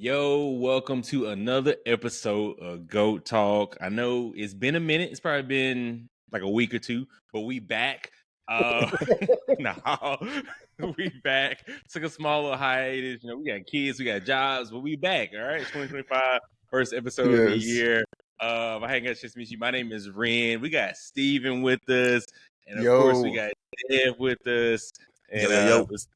Yo, welcome to another episode of GOAT Talk. I know it's been a minute. It's probably been like a week or two, but we back. No, we back. Took a small little hiatus. You know, we got kids, we got jobs, but we back. All right, 2025, first episode of the year. I hang out just meet you. My name is Ren. We got Steven with us, and of course we got Dev with us. And it's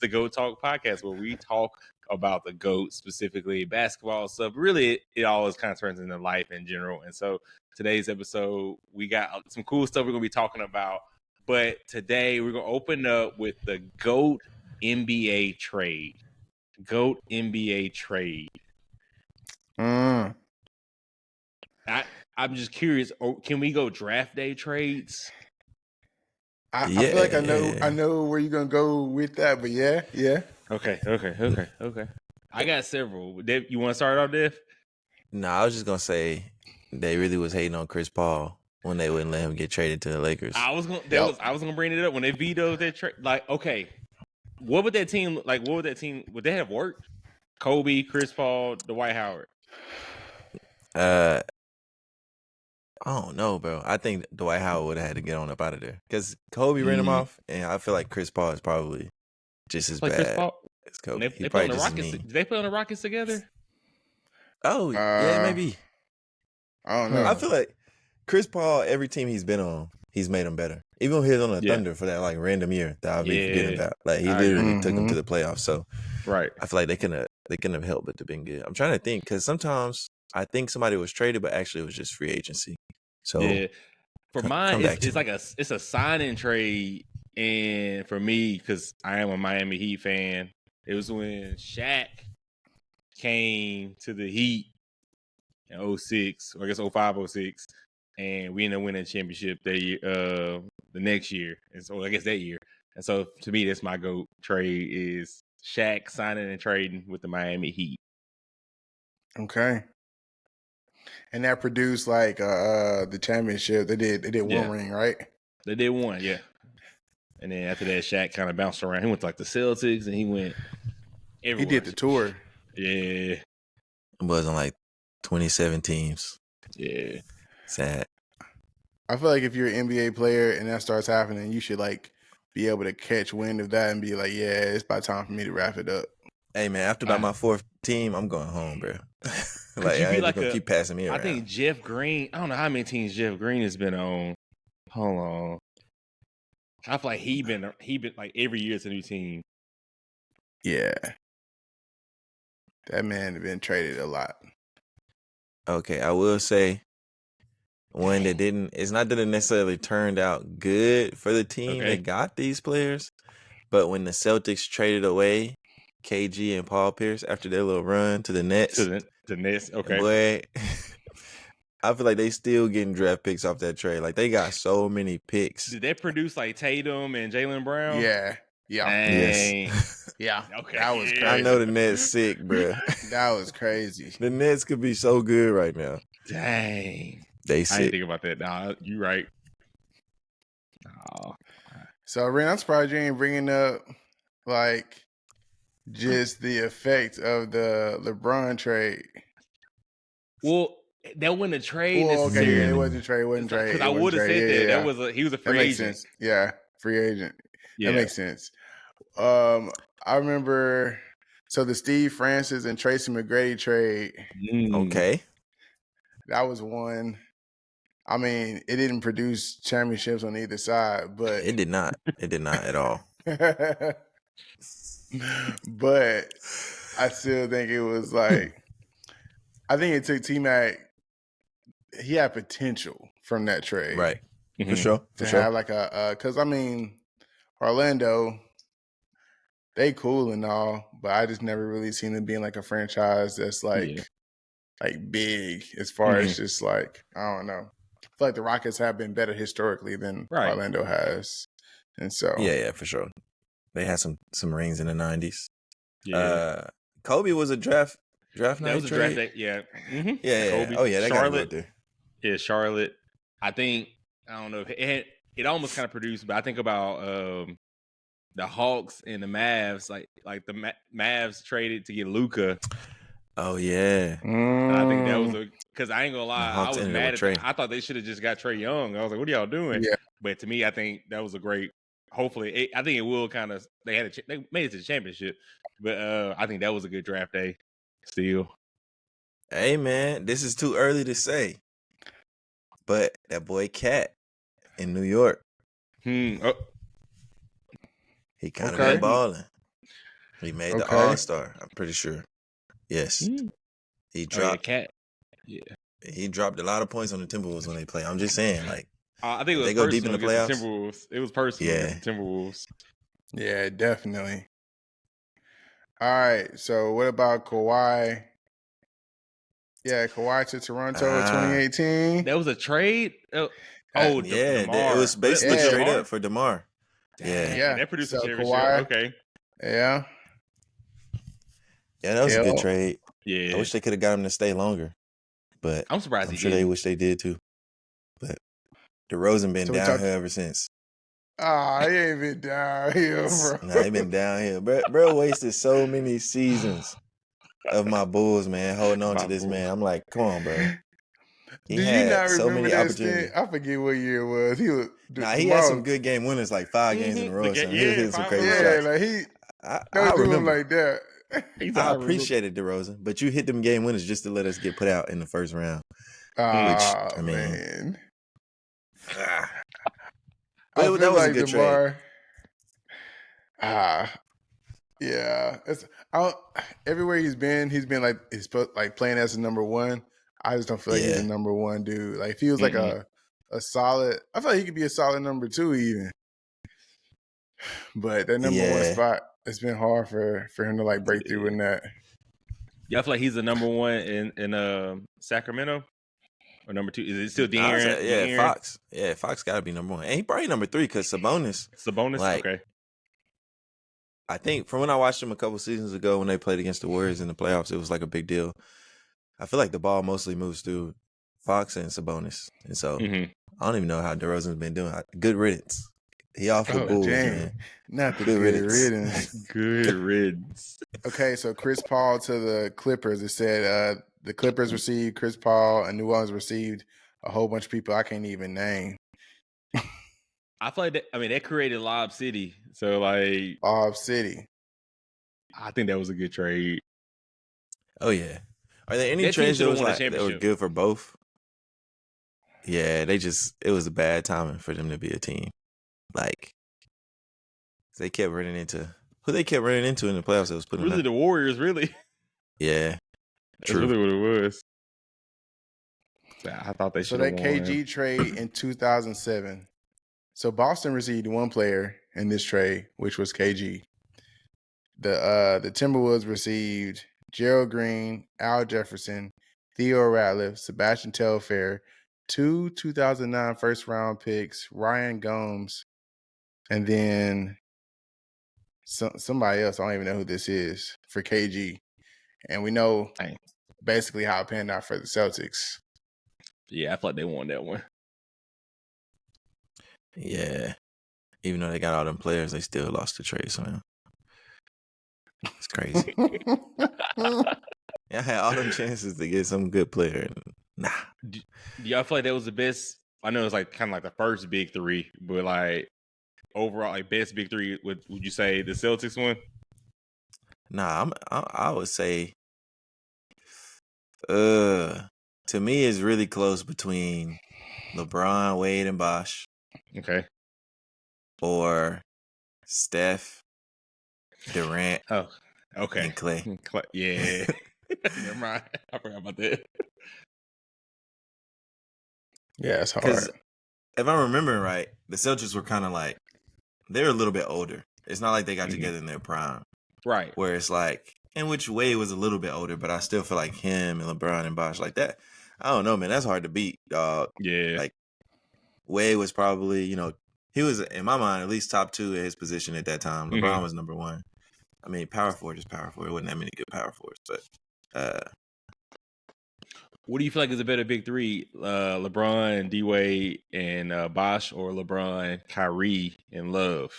the GOAT Talk podcast where we talk about the GOAT, specifically basketball stuff. Really, it always kind of turns into life in general. And so today's episode, we got some cool stuff we're going to be talking about. But today we're going to open up with the GOAT NBA trade. GOAT NBA trade. I'm just curious, can we go draft day trades? I feel like I know where you're gonna go with that, but yeah. Okay. I got several. Dave, you want to start off, Dev? No, I was just gonna say they really was hating on Chris Paul when they wouldn't let him get traded to the Lakers. I was gonna bring it up when they vetoed that trade. Like, okay, what would that team like? Would they have worked? Kobe, Chris Paul, Dwight Howard. I don't know, bro. I think Dwight Howard would have had to get on up out of there because Kobe ran him off, and I feel like Chris Paul is probably just as bad as Kobe. They play on the Rockets. Did they play on the Rockets together? Oh, yeah, maybe. I don't know. I feel like Chris Paul, every team he's been on, he's made them better. Even when he was on the Thunder for that like random year that I'll be forgetting about. Like he literally took them to the playoffs. So right, I feel like they couldn't have helped but to been good. I'm trying to think because sometimes I think somebody was traded, but actually it was just free agency. So for mine, it's like a sign and trade, and for me, because I am a Miami Heat fan, it was when Shaq came to the Heat in 06, or I guess 05, 06, and we ended up winning a championship the next year, and so I guess that year. And so to me, that's my GOAT trade is Shaq signing and trading with the Miami Heat. Okay. And that produced like the championship. They did one ring, right? They did one, yeah. And then after that, Shaq kind of bounced around. He went to like the Celtics, and he went everywhere. He did the tour. Yeah. It wasn't like 27 teams. Yeah. Sad. I feel like if you're an NBA player and that starts happening, you should like be able to catch wind of that and be like, yeah, it's about time for me to wrap it up. Hey man, after about my fourth team, I'm going home, bro. Like I ain't gonna keep passing me around. I think Jeff Green. I don't know how many teams Jeff Green has been on. Hold on. I feel like he been like every year it's a new team. Yeah. That man has been traded a lot. Okay, I will say one that didn't. It's not that it necessarily turned out good for the team that got these players, but when the Celtics traded away KG and Paul Pierce after their little run to the Nets. The Nets, okay. Boy, I feel like they still getting draft picks off that trade. Like they got so many picks. Did they produce like Tatum and Jaylen Brown? Yeah. Dang. Yes. Yeah. Okay. That was crazy. I know the Nets sick, bro. That was crazy. The Nets could be so good right now. Dang. They sick. I didn't think about that. Nah, you right. Oh. So, Ren, I'm surprised you ain't bringing up like just the effect of the LeBron trade. Well, that wasn't a trade. Well, okay, yeah, it wasn't a trade. It wasn't trade. Because I would have said that. Yeah. That was he was a free agent. Sense. Yeah, free agent. Yeah. That makes sense. I remember. So the Steve Francis and Tracy McGrady trade. Okay, that was one. I mean, it didn't produce championships on either side, but it did not. It did not at all. But I still think it was like, I think it took T-Mac, he had potential from that trade. Right. Mm-hmm. For sure. To have like because I mean, Orlando, they cool and all, but I just never really seen them being like a franchise that's like big as far as just like, I don't know. I feel like the Rockets have been better historically than Orlando has. And so. Yeah, for sure. They had some rings in the 90s. Yeah. Kobe was a draft night. That was a draft day. Yeah. Mm-hmm. Yeah. Kobe. Oh yeah, they Charlotte. got there. Yeah, Charlotte. I think I don't know if it almost kind of produced, but I think about the Hawks and the Mavs. Like the Mavs traded to get Luka. Oh yeah, I think that was because I ain't gonna the lie, I Hawks was ended up mad with at Trey. that. I thought they should have just got Trey Young. I was like, what are y'all doing? Yeah. But to me, I think that was a great. Hopefully, I think it will kind of. They made it to the championship, but I think that was a good draft day. Still, Hey man, this is too early to say, but that boy Cat in New York, Oh, he kind of Okay. been balling. He made the Okay. All-Star. I'm pretty sure. Yes, he oh yeah, dropped. Cat. Yeah, He dropped a lot of points on the Timberwolves when they play. I'm just saying, like, I think it if was they go deep in personal the against the playoffs, Timberwolves. It was personal yeah, against the Timberwolves. Yeah, definitely. All right. So what about Kawhi? Yeah, Kawhi to Toronto 2018. That was a trade. Oh, yeah, DeMar. it was basically Yeah. straight DeMar? up for DeMar. Dang, Yeah, Yeah. that produced a So championship. Kawhi. Okay. Yeah. yeah, that was a good Yep. trade. Yeah. I wish they could have got him to stay longer, but I'm surprised I'm he sure they didn't. wish they did too. But DeRozan been So we downhill talked. ever since. Ah, he ain't been down here, bro. Nah, he been downhill. Bro wasted so many seasons of my Bulls, man, holding on to My this boy. man. I'm like, come on, bro. He Do you not had so remember many that stint? opportunities. I forget what year it was. He was Nah, he had some DeMar. good game winners, like 5 games in a row or something. He was hitting some 5 in a crazy row. Yeah, shots. like he I don't do him remember. like that. He's I I remember. appreciated DeRozan, but you hit them game winners just to let us get put out in the first round. Which, Ah, I mean, man. but I that feel was a like good trade. DeMar. Ah, yeah. Everywhere he's been like like playing as a number one. I just don't feel like he's a Yeah, number one dude. Like if he was like a solid, I feel like he could be a solid number two even. But that number one yeah, spot, it's been hard for him to like break through in that. Yeah, I feel like he's the number one in Sacramento or number two. Is it still I was De'Aaron? yeah, De'Aaron? Fox. Yeah, Fox got to be number one, and he probably number three because Sabonis. Sabonis? Like, Okay. I think from when I watched him a couple seasons ago when they played against the Warriors in the playoffs, it was like a big deal. I feel like the ball mostly moves through Fox and Sabonis, and so I don't even know how DeRozan's been doing. Good riddance. He off the Oh, Bulls, dang. man. Not the Good good riddance. riddance. Good riddance. Okay, so Chris Paul to the Clippers. It said the Clippers received Chris Paul and New Orleans received a whole bunch of people I can't even name. I feel like that. I mean, that created Lob City, so like, Lob City. I think that was a good trade. Oh yeah. Are there any That team trades should that have was won a like that were championship. good for both? Yeah, it was a bad timing for them to be a team. Like they kept running into who they kept running into in the playoffs that was putting them Really, down. the Warriors. Really, Yeah. that's True. really what it was. So I thought they So should have that won. KG trade in 2007. So Boston received one player in this trade, which was KG. The Timberwolves received Gerald Green, Al Jefferson, Theo Ratliff, Sebastian Telfair, 2009 first round picks, Ryan Gomes, and then somebody else. I don't even know who this is for KG. And we know basically how it panned out for the Celtics. Yeah, I thought they won that one. Yeah. Even though they got all them players, they still lost the trade somehow. It's crazy. I had all them chances to get some good player. Nah. Do y'all feel like that was the best? I know it's like kind of like the first big three, but like overall, like best big three. Would you say the Celtics one? Nah, I would say to me it's really close between LeBron, Wade, and Bosh. Okay. Or Steph, Durant, Oh, okay. and Clay. Yeah. Never mind. I forgot about that. Yeah, it's hard. Because if I'm remembering right, the Celtics were kind of like, they're a little bit older. It's not like they got together in their prime. Right. Where it's like, in which Wade was a little bit older, but I still feel like him and LeBron and Bosh like that. I don't know, man. That's hard to beat, dog. Yeah. Like, Wade was probably, he was, in my mind, at least top two at his position at that time. LeBron was number one. I mean, power forward is power forward. There wasn't that many good power forwards, but what do you feel like is a better big three? LeBron, D Wade, and Bosh, or LeBron, Kyrie, and Love?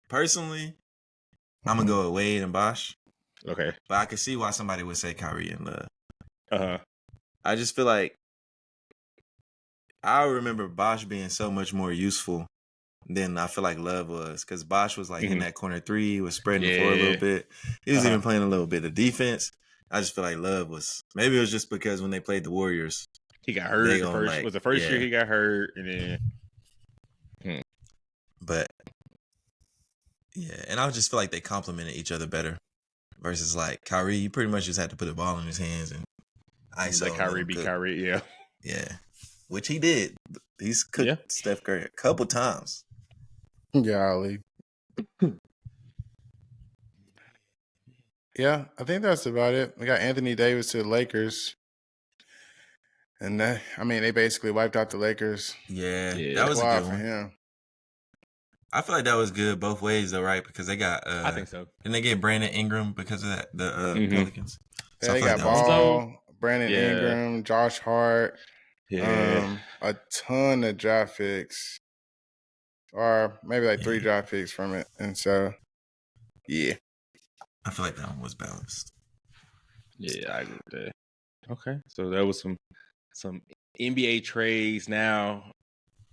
Personally, I'm gonna go with Wade and Bosh. Okay. But I could see why somebody would say Kyrie and Love. Uh-huh. I just feel like I remember Bosh being so much more useful than I feel like Love was, because Bosh was like in that corner three, was spreading the floor a little bit. He was even playing a little bit of defense. I just feel like Love was, maybe it was just because when they played the Warriors, he got hurt the first year he got hurt, and then but yeah, and I just feel like they complemented each other better versus like Kyrie, you pretty much just had to put the ball in his hands and ISO. Let Kyrie be Kyrie, yeah, which he did. He's cooked Steph Curry a couple times. Golly. Yeah, I think that's about it. We got Anthony Davis to the Lakers. And they basically wiped out the Lakers. Yeah. That was a good one. For him. I feel like that was good both ways though, right? Because they got I think so. Didn't they get Brandon Ingram because of that, the Pelicans? So they got Ball, Brandon Ingram, Josh Hart, a ton of draft picks. Or maybe like 3 draft picks from it. And so yeah. I feel like that one was balanced. Yeah, I agree with that. Okay. So that was some NBA trades. Now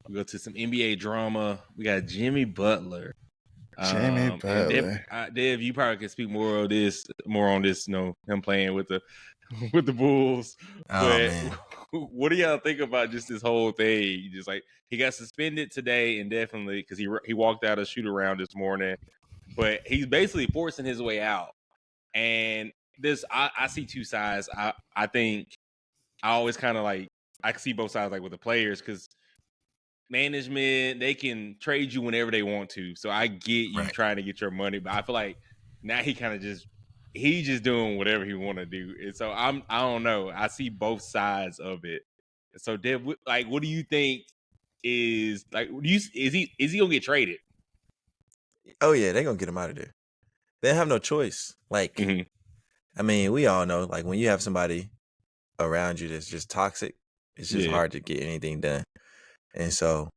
we go to some NBA drama. We got Jimmy Butler. Dev, you probably can speak more on this, him playing with the Bulls. Man. What do y'all think about just this whole thing? Just like he got suspended today, indefinitely because he walked out a shoot around this morning, but he's basically forcing his way out. And this, I see two sides. I think I always kind of like I see both sides like with the players because management, they can trade you whenever they want to. So I get you trying to get your money, but I feel like now he kind of he's just doing whatever he want to do. And so I don't know. I see both sides of it. So Deb, like, what do you think is like? Is he gonna get traded? Oh yeah, they're gonna get him out of there. They have no choice. Like, I mean, we all know, like when you have somebody around you that's just toxic, it's just hard to get anything done. And so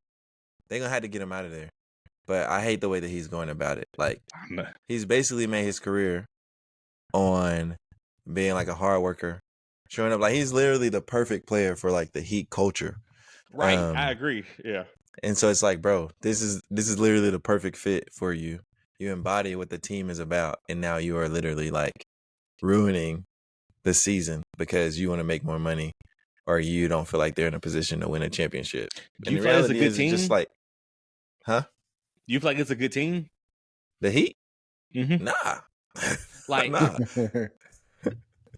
they're going to have to get him out of there. But I hate the way that he's going about it. Like, he's basically made his career on being like a hard worker, showing up. Like, he's literally the perfect player for like the Heat culture. Right. I agree. Yeah. And so it's like, bro, this is literally the perfect fit for you. You embody what the team is about. And now you are literally like ruining the season because you want to make more money. Or you don't feel like they're in a position to win a championship. Do you feel like it's a good team? Just like, huh? Do you feel like it's a good team? The Heat? Mm-hmm. Nah. Like, nah.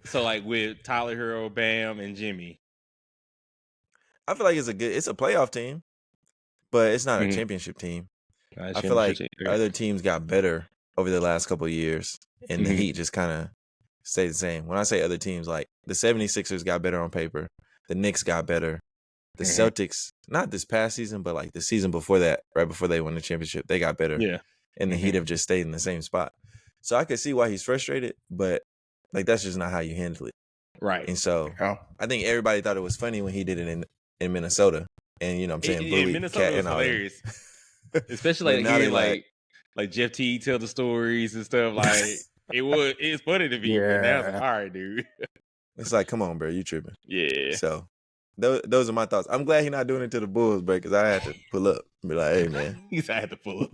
So like with Tyler Hero, Bam, and Jimmy. I feel like it's a playoff team, but it's not a championship team. I feel like other teams got better over the last couple of years, and the Heat just kind of stayed the same. When I say other teams, like the 76ers got better on paper. The Knicks got better. The Celtics, not this past season, but like the season before that, right before they won the championship, they got better. Yeah. And the Heat have just stayed in the same spot. So I could see why he's frustrated, but like that's just not how you handle it. Right. And so I think everybody thought it was funny when he did it in Minnesota. And you know what I'm saying? Yeah, Minnesota was hilarious. Especially like hearing like Jeff T tell the stories and stuff. Like it's funny to me, but now it's like, all right, dude. It's like, come on, bro, you tripping. Yeah. So those are my thoughts. I'm glad he's not doing it to the Bulls, bro, because I had to pull up and be like, hey, man. I had to pull up.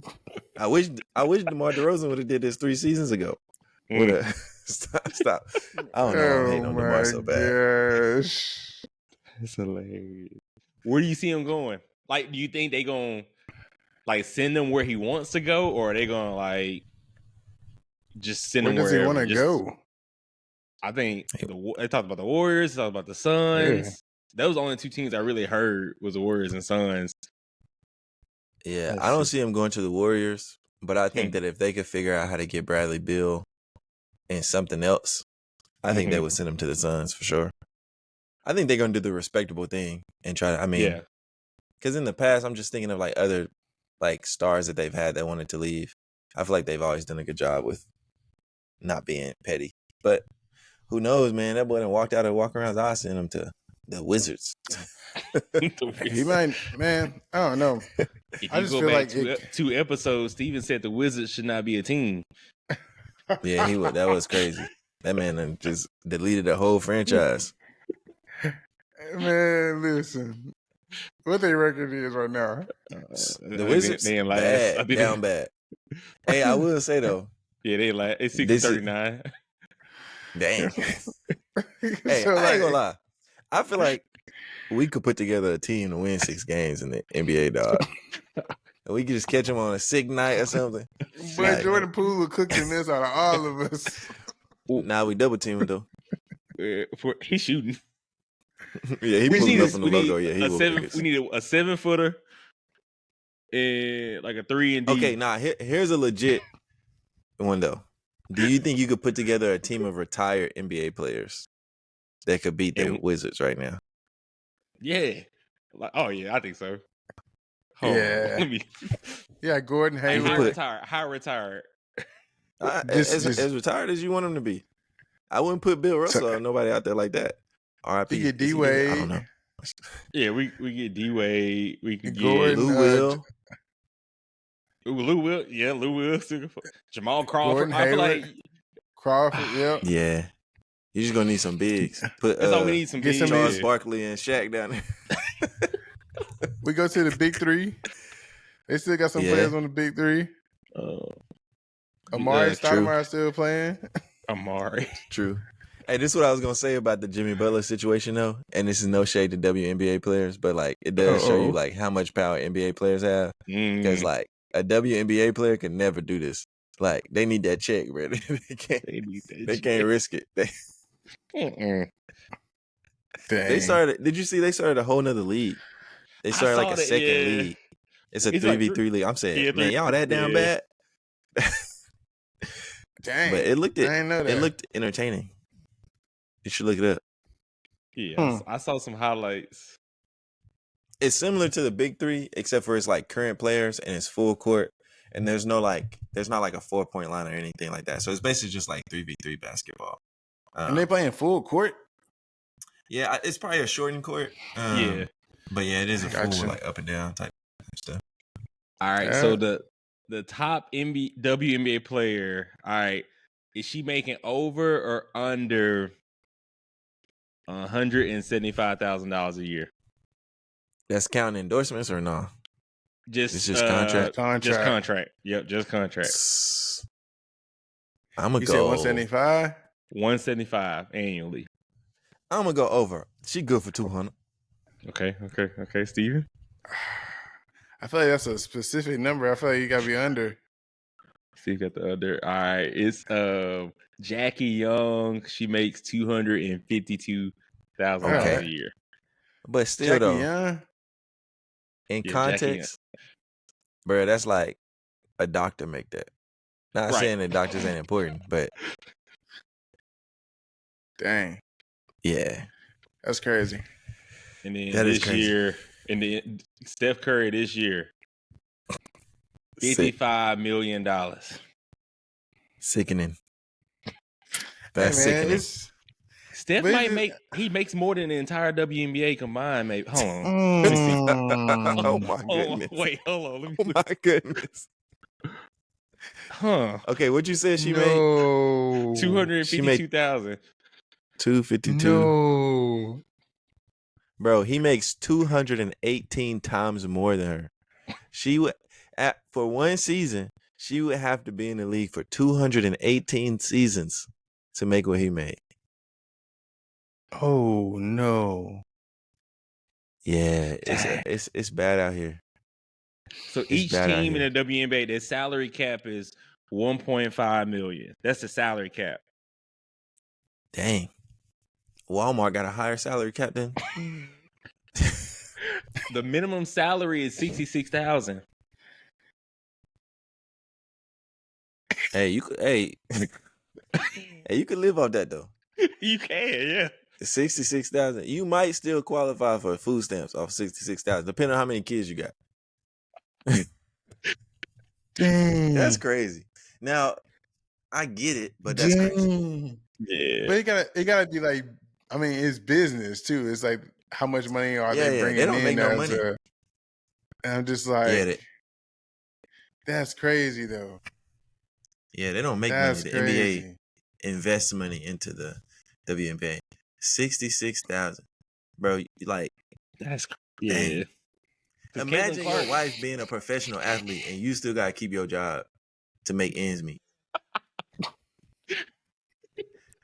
I wish DeMar DeRozan would have did this 3 seasons ago. Stop. I don't know. I'm hating on DeMar so bad. Gosh. That's hilarious. Where do you see him going? Like, do you think they gonna like send him where he wants to go, or are they gonna like just send him wherever? Where does he want to go? I think they talked about the Warriors, they talked about the Suns. Yeah. Those are the only 2 teams I really heard was the Warriors and Suns. Yeah, I don't see him going to the Warriors, but I think that if they could figure out how to get Bradley Beal and something else, I think they would send him to the Suns for sure. I think they're going to do the respectable thing and try to, because in the past, I'm just thinking of like other like stars that they've had that wanted to leave. I feel like they've always done a good job with not being petty. But who knows, man? That boy done walked out and walk around. I sent him to the Wizards. He might, man. I don't know. If you go back 2 episodes, Steven said the Wizards should not be a team. Yeah, he was. That was crazy. That man done just deleted the whole franchise. Man, listen. What their record is right now? The Wizards, they in last. I bad, think down bad. Hey, I will say though, yeah, they last. It's This is- 6-39. dang. Hey, So, I ain't gonna lie. I feel like we could put together a team to win 6 games in the NBA, dog. And we could just catch them on a sick night or something. But Like- Jordan Poole will cook the mess out of all of us. Now we double team though. He's shooting. Yeah, he We pulling need up in the logo. Yeah, he will cook us. We need a 7-footer and like a 3 and D. Okay, now here's a legit one though. Do you think you could put together a team of retired NBA players that could beat the And- Wizards right now? Yeah. Like, oh yeah, I think so. Yeah. Let me. Yeah, Gordon High Hayward. retired. As retired as you want him to be. I wouldn't put Bill Russell or nobody out there like that. R.I.P. You get Is he even- I don't D-Wade. know. Yeah, we get D-Wade. We can Gordon, get Lou Will. Lou Will. Yeah, Lou Will. Jamal Crawford. Gordon I feel Hayward. like Crawford, yep. Yeah. You're just gonna need some bigs. Put that's all we need. Some get big some Charles bigs. Barkley and Shaq down there. We go to the big three. They still got some Yeah. players on the big three. Amari Stoudemire still playing. Amari. True. Hey, this is what I was gonna say about the Jimmy Butler situation though, and this is no shade to WNBA players, but like it does show you like how much power NBA players have. Because like a WNBA player could never do this. Like they need that check, bro. They can't risk it. They started. Did you see? They started a whole nother league. They started like a second league. It's a 3v3 league. I'm saying, man, y'all that down bad. Dang, but it looked. I didn't know that. It looked entertaining. You should look it up. Yeah, I saw some highlights. It's similar to the big three, except for it's like current players and it's full court, and there's not like a 4-point line or anything like that. So it's basically just like 3v3 basketball. And they playing full court. Yeah, it's probably a shortened court. Yeah, but yeah, it is a Gotcha. full like up and down type stuff. All right, so the top WNBA player. All right, is she making over or under $175,000 a year? That's counting endorsements or no? Just contract. Just contract. Yep, just contract. I'm gonna You go. said 175. 175 annually. I'm gonna go over. She good for 200. Okay, Steven. I feel like that's a specific number. I feel like you gotta be under. Steve got the other. All right, it's Jackie Young. She makes $252,000 a year. But still, Jackie though, Young. in Yeah, context, bro, that's like a doctor make that. Not saying that doctors ain't important, but Dang, yeah, that's crazy. And then That is this crazy. year, and then Steph Curry this year, $55 million. Sickening. That's Hey, man, sickening. Steph But might it- make. He makes more than the entire WNBA combined. Maybe. Hold on. Oh my goodness. Wait, hold on. Let me Oh my goodness. Huh. Okay, what you said she made? No. 252,000. 252. No. Bro, he makes 218 times more than her. She would for one season, she would have to be in the league for 218 seasons to make what he made. Oh no. Yeah, it's bad out here. So It's each bad out team in here. the WNBA, their salary cap is 1.5 million. That's the salary cap. Dang. Walmart got a higher salary cap than. The minimum salary is 66,000. Hey, you could hey you could live off that though. You can, yeah. 66,000. You might still qualify for food stamps off 66,000, depending on how many kids you got. Dang. That's crazy. Now, I get it, but that's crazy. Yeah. But it gotta be like, I mean, it's business too. It's like how much money are they bringing they don't in? make no money. And I'm just like, Yeah, that's crazy though. Yeah, they don't make That's money. The crazy. NBA invests money into the WNBA. 66,000, bro. Like, That's dang. yeah. Imagine your wife being a professional athlete and you still gotta keep your job to make ends meet.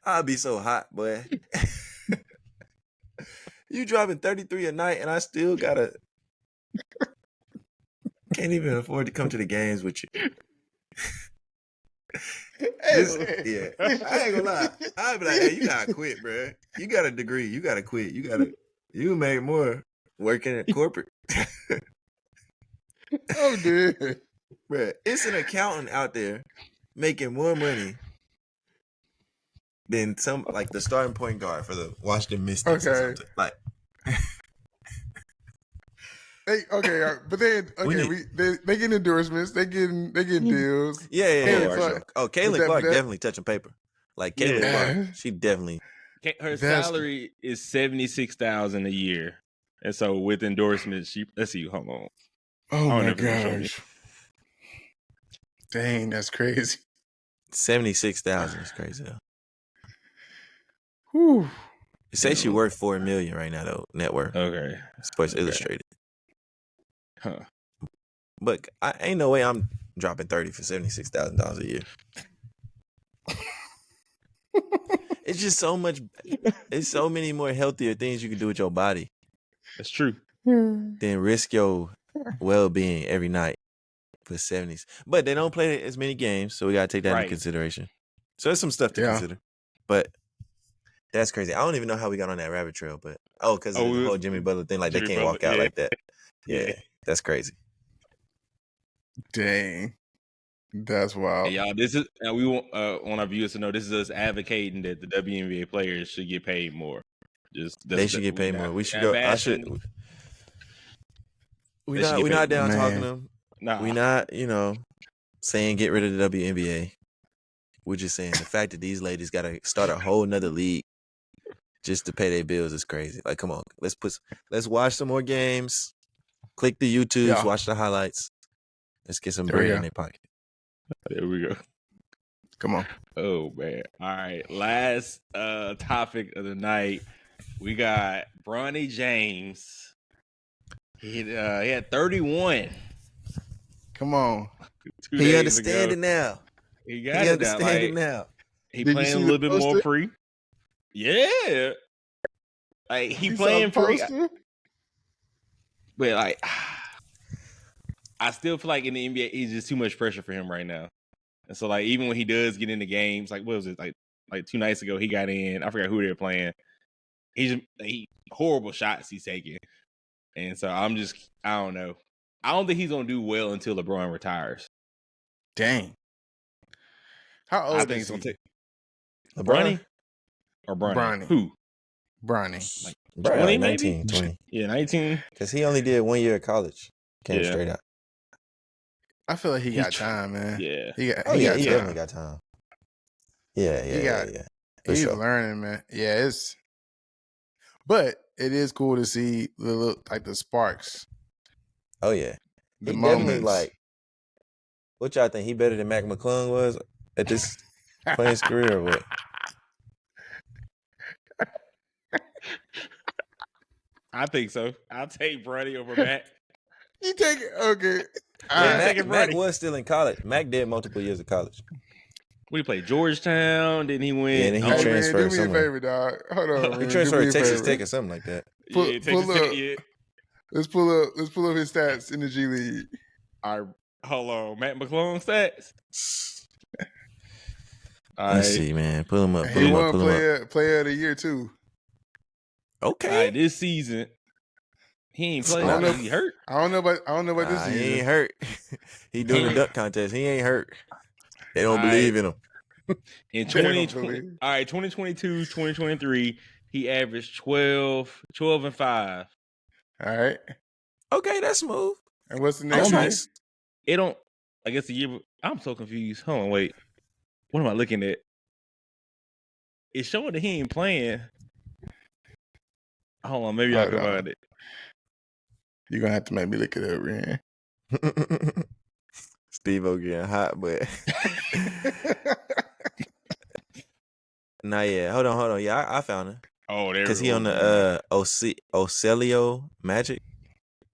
I'd be so hot, boy. You dropping 33 a night and I still can't even afford to come to the games with you. Yeah. I ain't gonna lie. I'd be like, hey, you gotta quit, bro. You got a degree. You gotta quit. You make more working at corporate. Oh, dude. Bro, it's an accountant out there making more money than some, like the starting point guard for the Washington Mystics or something. Like, but they get endorsements, they get deals. Yeah. Clark. Oh, Caitlin Clark definitely touching paper. Like Caitlin Clark, she definitely. Her salary is $76,000 a year, and so with endorsements, let's see. Hold on. Oh my gosh! Dang, that's crazy. 76,000 is crazy though. Whew. It says she worth $4 million right now though. Net worth. Okay. Sports Illustrated. Huh. But I ain't no way I'm dropping 30 for $76,000 a year. It's just so much. It's so many more healthier things you can do with your body. That's true. Than risk your well-being every night for 70s. But they don't play as many games, so we gotta take that into consideration. So there's some stuff to consider. But that's crazy. I don't even know how we got on that rabbit trail, but because of the whole Jimmy Butler thing, like Jimmy they can't walk out like that. Yeah, that's crazy. Dang. That's wild. Hey, y'all, this is we want our viewers to know this is us advocating that the WNBA players should get paid more. They should get paid more. We should go. I should. We're not down talking them. Nah. We're not, saying get rid of the WNBA. We're just saying the fact that these ladies got to start a whole nother league just to pay their bills is crazy. Like, come on, let's watch some more games. Click the YouTubes, watch the highlights. Let's get some bread in their pocket. There we go. Come on. Oh man. All right. Last topic of the night. We got Bronny James. He had 31. Come on. He understand it now. He got it now. Understand it now. He playing a little bit more free. Yeah. Like he playing free. But like I still feel like in the NBA, it's just too much pressure for him right now. And so, like, even when he does get into games, like, what was it? Like 2 nights ago, he got in. I forgot who they were playing. He horrible shots he's taking. And so I don't know. I don't think he's going to do well until LeBron retires. Dang. How old is he? LeBron? Or Bronny? Bronny. Who? Bronny. Like 20, 19, 20. Yeah, 19. Because he only did 1 year of college. Came straight out. I feel like he got time, man. Yeah. He definitely got time. Yeah. He's learning, man. Yeah, but it is cool to see the sparks. Oh yeah. The he moments. Definitely what y'all think? He better than Mac McClung was at this point in his career or what? I think so. I'll take Bronny over Mac. You take it? Okay. Mac was still in college. Mac did multiple years of college. We played Georgetown. Then he went. Yeah, and then he transferred. Do me a favor, dog. Hold on, man. He transferred to Texas Tech or something like that. Let's pull up his stats in the G League. All right, hold on, Matt McClung stats. Let's see, man. Pull him up. He won player of the year too. Okay. All right, this season he ain't playing. He hurt. I don't know about this season. He ain't hurt. He doing the dunk contest. He ain't hurt. They don't believe in him. In 2020, all right, 2022, 2023, he averaged 12 and 5. All right. Okay, that's smooth. And what's the next one? I guess the year. I'm so confused. Hold on, wait. What am I looking at? It's showing that he ain't playing. Hold on, maybe I can find it. You're gonna have to make me look it up, Ryan. Steve-O getting hot, but not yet. Hold on. Yeah, I found him. Oh, there we Because go. he on the Ocelio Magic.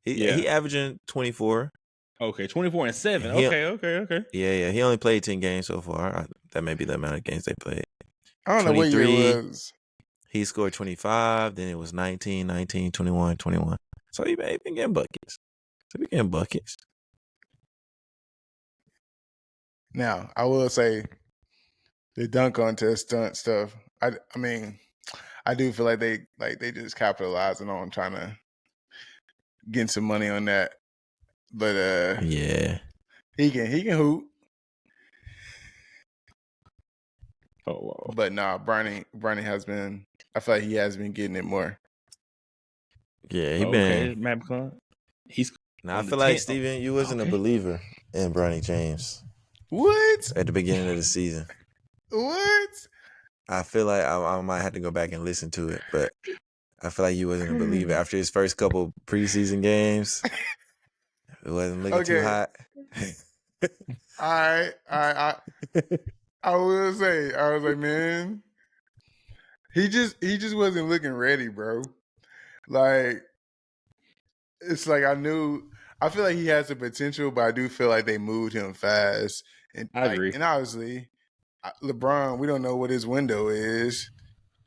Yeah. He averaging 24. Okay, 24 and 7. He- Okay. Yeah. He only played 10 games so far. That may be the amount of games they played. I don't know what year it was. He scored 25. Then it was 19, 21, 21. So he been getting buckets. Now, I will say the dunk contest stunt stuff. I mean, I do feel like they just capitalizing on trying to get some money on that. But yeah, he can hoop. Oh, wow. But nah, Bronny has been. I feel like he has been getting it more. Yeah, he been. Matt McClung. He's. Now I feel like Steven, you wasn't a believer in Bronny James. What? At the beginning of the season. What? I feel like I might have to go back and listen to it, but I feel like you wasn't a believer after his first couple preseason games. It wasn't looking too hot. I will say, I was like, man, he just wasn't looking ready, bro. Like, it's like I feel like he has the potential, but I do feel like they moved him fast. And I agree. And obviously, LeBron, we don't know what his window is,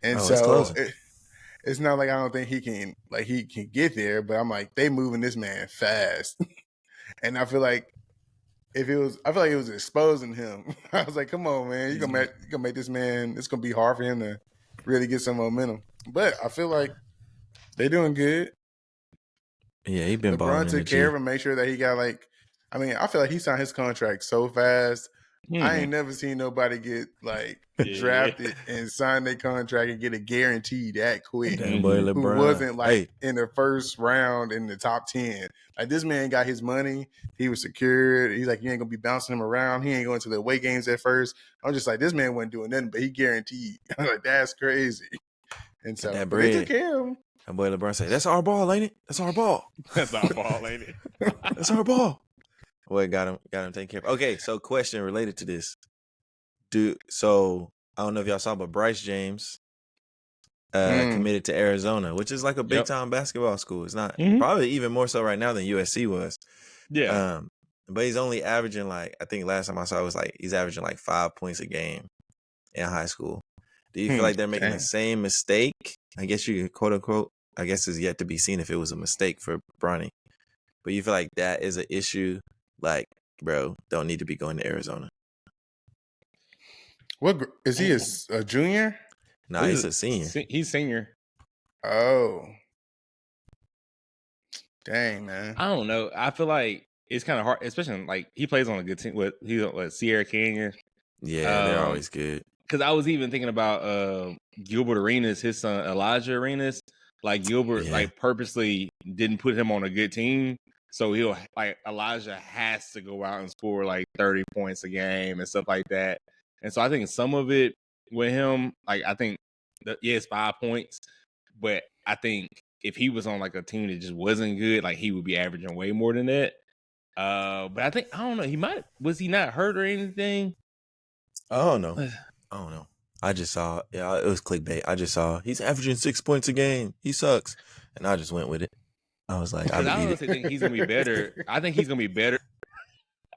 and so it's not like I don't think he can get there. But I'm like, they moving this man fast, and I feel like I feel like it was exposing him. I was like, come on, man, you gonna make this man. It's gonna be hard for him to really get some momentum. But I feel like they're doing good. Yeah, he been balling. LeBron took care of him, make sure that he got I feel like he signed his contract so fast. Mm-hmm. I ain't never seen nobody get drafted and sign their contract and get a guarantee that quick. Damn boy, LeBron. Who wasn't in the first round in the top 10. Like, this man got his money. He was secured. He's like, you ain't gonna be bouncing him around. He ain't going to the away games at first. I'm just like, this man wasn't doing nothing, but he guaranteed. I'm like, that's crazy. And so they took care of him. That boy LeBron said, "That's our ball, ain't it? That's our ball. That's our ball, ain't it? That's our ball." Boy, got him taken care of. Okay, so question related to this. So I don't know if y'all saw, but Bryce James committed to Arizona, which is like a big time basketball school. It's not probably even more so right now than USC was. Yeah. But he's only averaging I think last time I saw it was he's averaging 5 points a game in high school. Do you feel like they're making the same mistake? I guess you could, quote unquote, I guess it's yet to be seen if it was a mistake for Bronny. But you feel like that is an issue? Like, bro, don't need to be going to Arizona. What is he a junior? No, he's a senior. He's senior. Oh. Dang, man. I don't know. I feel like it's kind of hard, especially he plays on a good team with Sierra Canyon. Yeah, they're always good. Because I was even thinking about Gilbert Arenas, his son Elijah Arenas. Gilbert purposely didn't put him on a good team, so he'll Elijah has to go out and score 30 points a game and stuff like that. And so I think some of it with him, I think it's 5 points, but I think if he was on a team that just wasn't good, he would be averaging way more than that. But I don't know. Was he not hurt or anything? I don't know. I just saw, it was clickbait. I just saw he's averaging 6 points a game. He sucks. And I just went with it. I was like, I honestly think he's going to be better. I think he's going to be better.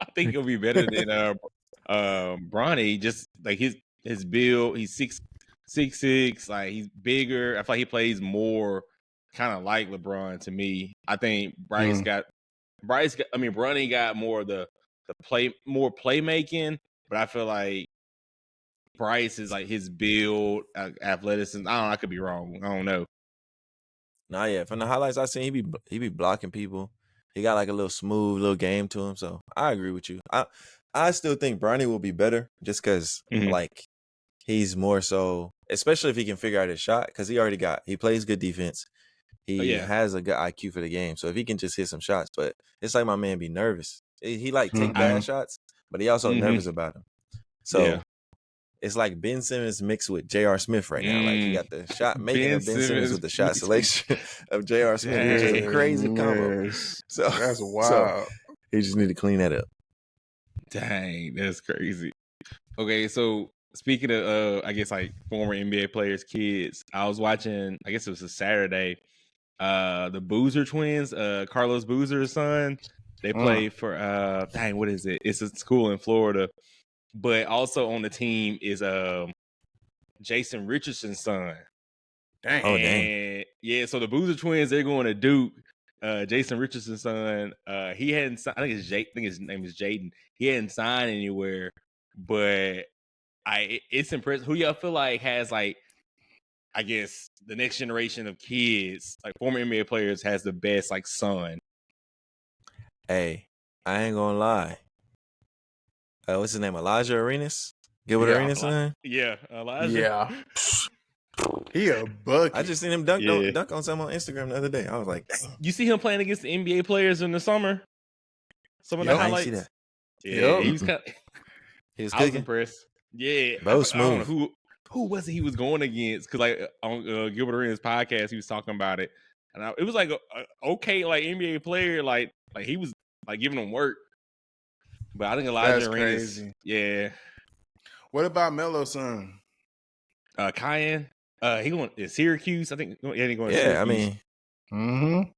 I think he'll be better than Bronny. Just his build, he's 6'6", he's bigger. I feel like he plays more kind of like LeBron to me. I think Bronny got more of the playmaking, but I feel like Bryce is his build, athleticism. I could be wrong. I don't know. Nah, yeah. From the highlights I seen, he be blocking people. He got a little smooth little game to him. So I agree with you. I still think Bronny will be better just because he's more so, especially if he can figure out his shot, because he plays good defense. He has a good IQ for the game. So if he can just hit some shots, but it's my man be nervous. He take bad shots, but he also nervous about them. So it's like Ben Simmons mixed with J.R. Smith right now. He got the shot making of Ben Simmons with the shot selection of J.R. Smith, which is a crazy combo. So that's wild. So he just need to clean that up. Dang, that's crazy. Okay, so speaking of, I guess like former NBA players' kids, I was watching. I guess it was a Saturday. The Boozer twins, Carlos Boozer's son. They play for dang, what is it? It's a school in Florida, but also on the team is Jason Richardson's son. Dang. Oh, dang. And yeah, so the Boozer twins, they're going to Duke. Jason Richardson's son, he hadn't signed. I think his name is Jaden. He hadn't signed anywhere, but it's impressive. Who y'all feel like has like, I guess the next generation of kids, like former NBA players, has the best like son? Hey, I ain't gonna lie. What's his name? Elijah Arenas? Gilbert Arenas' son? Yeah, Elijah. Yeah. He a bucket. I just seen him dunk Yeah. on something on Instagram the other day. I was like, dang. You see him playing against the NBA players in the summer? Some of the Yup. I ain't highlights. see that. Yeah, Yup. he was kind. He was I was cooking. impressed. Yeah, Bro, I don't know smooth. who was it he was going against? Because like on Gilbert Arenas' podcast, he was talking about it, and it was like a okay like NBA player, like he was like giving him work. But I think Elijah That's Arenas, crazy. yeah, What about Melo's son? Cayenne, he going to Syracuse. I think yeah, he going to Yeah, I Syracuse. mean,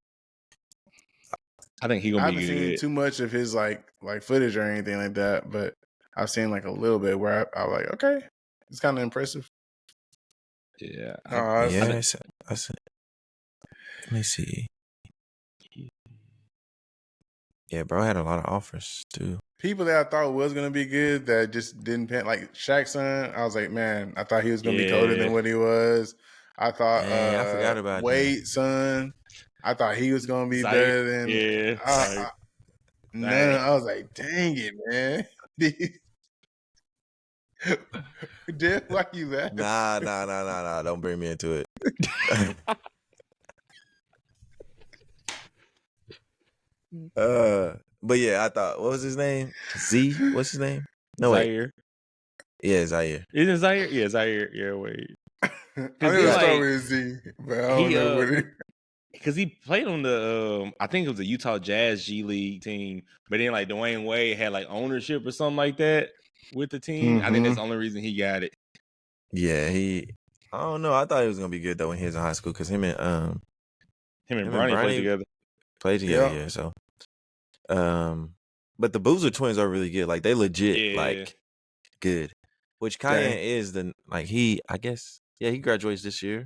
I think he I gonna haven't be seen good. too much of his like footage or anything like that, but I've seen like a little bit where I was like, okay, it's kind of impressive. Yeah, yeah, I said, let me see. Yeah, bro had a lot of offers too. People that I thought was gonna be good that just didn't pan. Like Shaq's son, I was like, man, I thought he was gonna be colder than what he was. I thought Dang, I forgot about Wade's son, I thought he was gonna be Zaire, better than yeah. none. I was like, dang it, man. Damn, why you laugh? Nah. Don't bring me into it. But yeah, I thought, what was his name? Z? What's his name? No, Zaire. Wait. Yeah, Zaire. Isn't it Zaire? Yeah, Zaire. Yeah, wait. I knew it like, started with a Z, but I don't know what it. Because he played on the, I think it was the Utah Jazz G League team, but then like Dwayne Wade had like ownership or something like that with the team. I think that's the only reason he got it. Yeah, I don't know. I thought he was gonna be good though when he was in high school because him and Bronny played together. Yeah. So, but the Boozer twins are really good. Like they legit, like good. Which Cayenne is I guess, he graduates this year,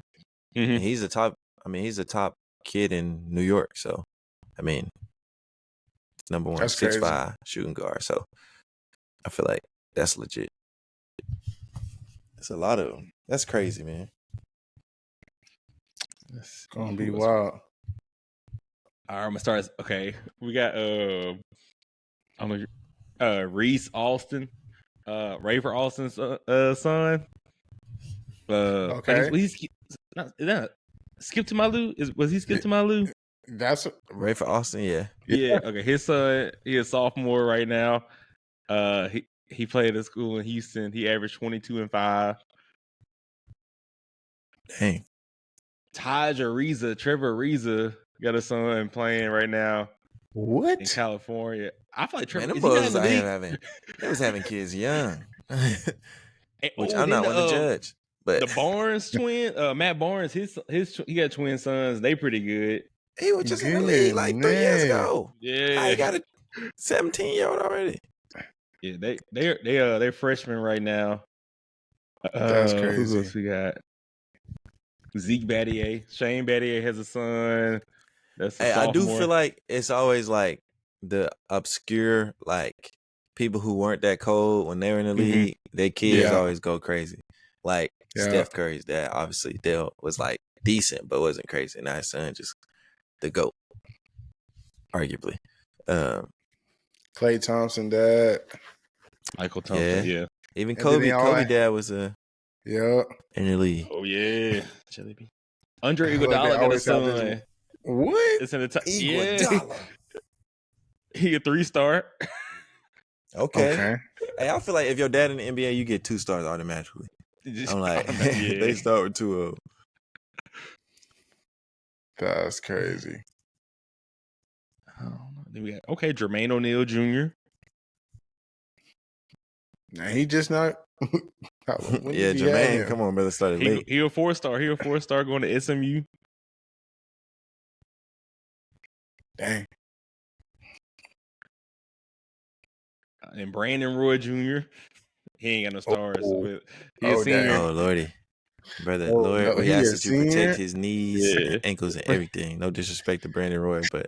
and he's a top. I mean, he's a top kid in New York. So, I mean, number one, 6'5" shooting guard. So, I feel like that's legit. It's a lot of them. That's crazy, man. It's gonna be wild. All right, I'm gonna start. Okay, we got Reese Austin, Rafer Austin's son. Okay. Skip to my Lou? Was he Skip to my Lou? That's Rafer Austin, yeah. Okay. His son, he is a sophomore right now. He played at school in Houston. He averaged 22 and 5. Dang. Trevor Ariza got a son playing right now. What? In California? I feel like Trevor. Man, them boys they was having kids young. Which I'm not one to judge. But the Barnes twin, Matt Barnes, he got twin sons. They pretty good. He was just in the league like 3 years ago. Yeah, he got a 17-year-old already. Yeah, they're freshmen right now. That's crazy. Who else we got? Zeke Battier, Shane Battier has a son. That's a sophomore. I do feel like it's always like the obscure like people who weren't that cold when they were in the league. Their kids always go crazy. Like Steph Curry's dad, obviously, Dale was like decent but wasn't crazy. Now his son just the GOAT, arguably. Klay Thompson dad. Michael Thompson, yeah. Even Kobe dad was in the league. Oh yeah. Andre Iguodala got a son. What? It's in the top. Iguodala. He a 3-star. Okay. Hey, I feel like if your dad in the NBA, you get 2 stars automatically. I'm like, they start with 2 of them. That's crazy. I don't know. Then we got Jermaine O'Neal Jr. Nah, he just not. When Yeah, did he have Jermaine, him? come on, brother, started late. He a 4-star. He a 4-star going to SMU. Dang. And Brandon Roy Jr. He ain't got no stars, but he a senior. Dang. Oh, Lordy. Brother, Oh, Lord, no, we he ask a that you protect senior? his knees Yeah. and ankles and everything. No disrespect to Brandon Roy, but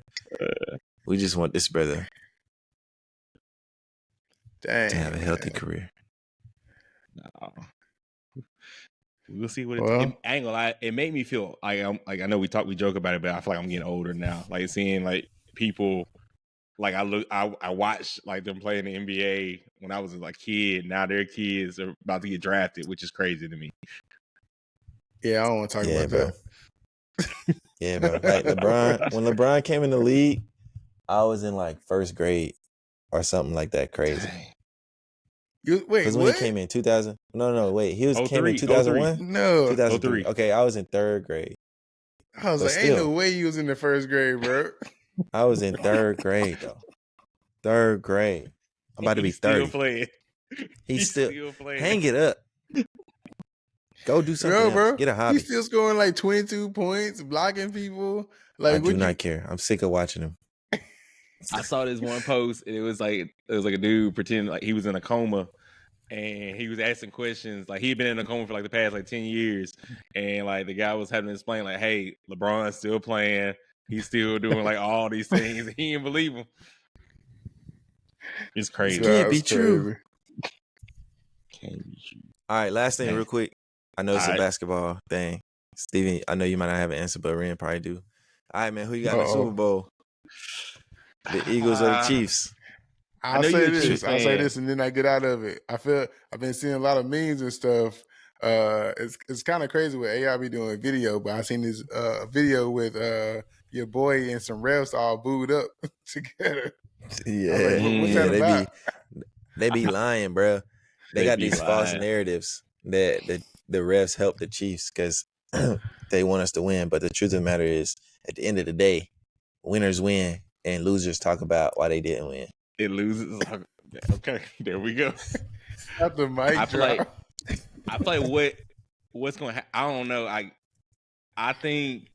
we just want this brother Dang. to have a healthy career. No. We'll see what Well, it ain't gonna lie. It made me feel like I know we joke about it, but I feel like I'm getting older now. Like seeing like people, like I watched like them playing the NBA when I was a kid. Now their kids are about to get drafted, which is crazy to me. yeah, I don't want to talk about bro. that. Yeah, bro. Like when LeBron came in the league, I was in like first grade or something like that crazy. Wait, Because when what? he came in 2000, wait, came in 03. 2001? No. 2003. 03. Okay, I was in third grade. I was But like, ain't still, no way you was in the first grade, bro. I was in third grade though. Third grade. I'm about to be He's still 30. playing. He's still playing. hang it up. Go do something Yo, else. bro, Get a hobby. he's still scoring like 22 points, blocking people. I Like, do not care. I'm sick of watching him. I saw this one post, and it was like a dude pretending like he was in a coma, and he was asking questions. Like he'd been in a coma for like the past like 10 years, and like the guy was having to explain like, "Hey, LeBron's still playing. He's still doing like all these things." And he didn't believe him. It's crazy. This can't be true. Can't be true. All right, last thing, real quick. I know it's a All right. basketball thing. Steven, I know you might not have an answer, but Ren probably do. All right, man. Who you got in the Super Bowl? The Eagles or the Chiefs? I'll say this, and then I get out of it. I've been seeing a lot of memes and stuff. It's kind of crazy what AI be doing video, but I seen this video with your boy and some refs all booed up together. Yeah, like, what's that about? They be lying, bro. They got these false narratives that the refs help the Chiefs because they want us to win. But the truth of the matter is, at the end of the day, winners win and losers talk about why they didn't win. It loses. Okay, there we go. Got the mic drop. I feel like what's going to happen. I don't know. I think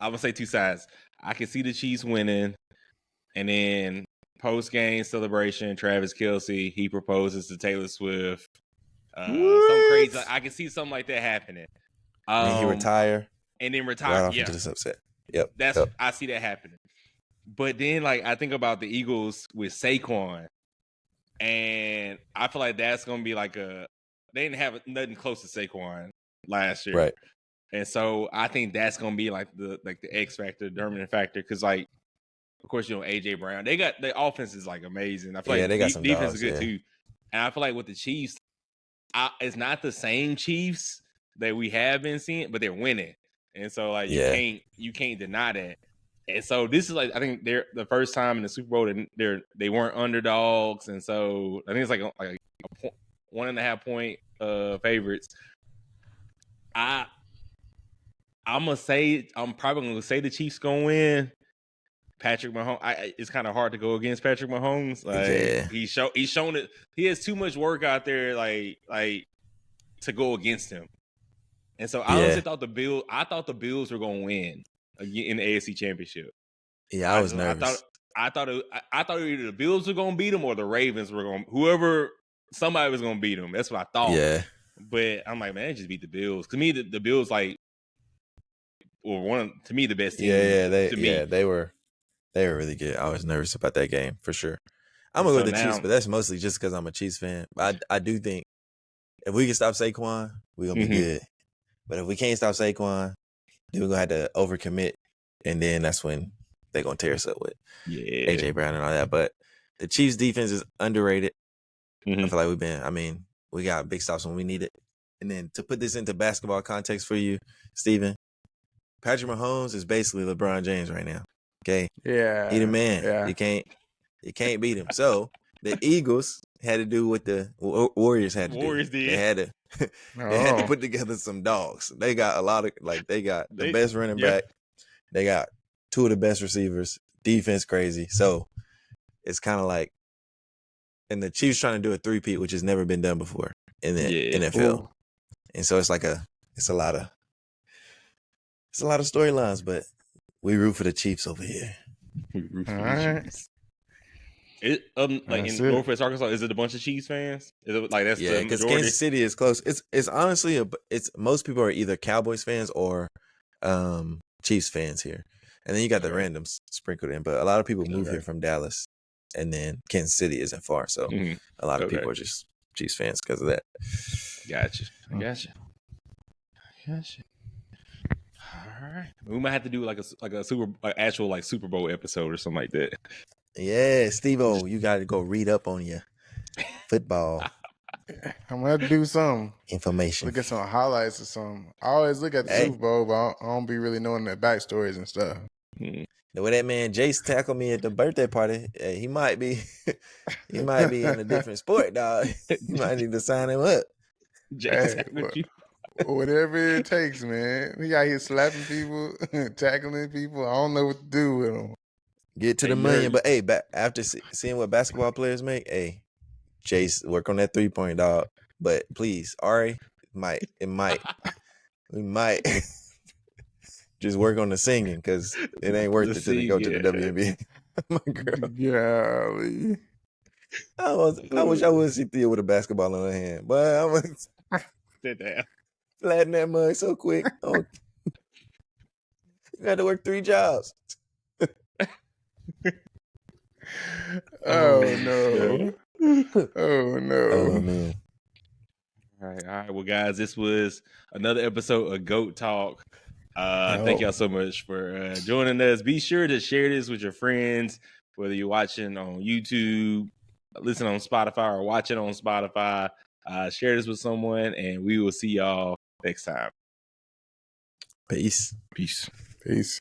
I'm gonna say two sides. I can see the Chiefs winning, and then post game celebration, Travis Kelce, he proposes to Taylor Swift. Some crazy. I can see something like that happening. And he retire. And then retire. Right off into this upset. Yep. I see that happening. But then, like, I think about the Eagles with Saquon, and I feel like that's gonna be like they didn't have nothing close to Saquon last year, right? And so I think that's gonna be like the X factor, determining factor, because like, of course, AJ Brown, their offense is like amazing. I feel like they got some defense dogs, is good too, and I feel like with the Chiefs, it's not the same Chiefs that we have been seeing, but they're winning, and so like you can't deny that. And so this is like, I think they're the first time in the Super Bowl that they weren't underdogs, and so I think it's like a 1.5 point favorites. I'm probably gonna say the Chiefs gonna win. Patrick Mahomes, it's kind of hard to go against Patrick Mahomes. Like he's shown it. He has too much work out there, like to go against him. And so I honestly thought the Bills were gonna win in the AFC Championship. Yeah, I was nervous. I thought either the Bills were gonna beat them or the Ravens were gonna somebody was gonna beat them. That's what I thought. Yeah. But I'm like, man, just beat the Bills. To me, the Bills the best team. They were really good. I was nervous about that game for sure. I'm gonna go with the Chiefs, but that's mostly just because I'm a Chiefs fan. I do think if we can stop Saquon, we're gonna be good. But if we can't stop Saquon, then we're gonna have to overcommit, and then that's when they're gonna tear us up with AJ Brown and all that. But the Chiefs defense is underrated. I feel like we got big stops when we need it. And then to put this into basketball context for you, Steven, Patrick Mahomes is basically LeBron James right now. Okay. Yeah. He the man. Yeah. You can't beat him. So the Eagles had to do what the Warriors had to do. They had to put together some dogs. They got a lot of they got the best running back. They got two of the best receivers. Defense crazy. So it's kind of like and the Chiefs trying to do a three-peat, which has never been done before in the NFL. Ooh. And so it's a lot of storylines, but we root for the Chiefs over here. We root for All the right. Chiefs. Like That's in it. Northwest Arkansas, is it a bunch of Chiefs fans? Is it like that's the Because majority? Kansas City is close. It's honestly it's most people are either Cowboys fans or Chiefs fans here, and then you got the randoms sprinkled in. But a lot of people move here from Dallas, and then Kansas City isn't far, so a lot of people are just Chiefs fans because of that. Gotcha. All right, we might have to do like a actual Super Bowl episode or something like that. Yeah, Steve-O, you got to go read up on your football I'm gonna have to do something. information. Look at some highlights or something. I always look at the Super Bowl, but I don't be really knowing their backstories and stuff. The way that man Jace tackled me at the birthday party, he might be in a different sport, dog. You might need to sign him up. Jace tackled you. Whatever it takes, man. He out here slapping people, tackling people. I don't know what to do with him. Get to the million, but hey, after seeing what basketball players make, hey, Jace, work on that 3-point, dog. But please, Ari, we might just work on the singing because it ain't worth it to go to the WNBA. My girl. Golly. I wish I would see Thea with a basketball in her hand, but I'm gonna Sit down. flatten that mug so quick. Oh, you got to work 3 jobs. Oh no. Oh no. Oh man. All right. Well, guys, this was another episode of GOAT Talk. Thank y'all so much for joining us. Be sure to share this with your friends, whether you're watching on YouTube, listen on Spotify, or watching on Spotify. Share this with someone, and we will see y'all next time. Peace. Peace. Peace.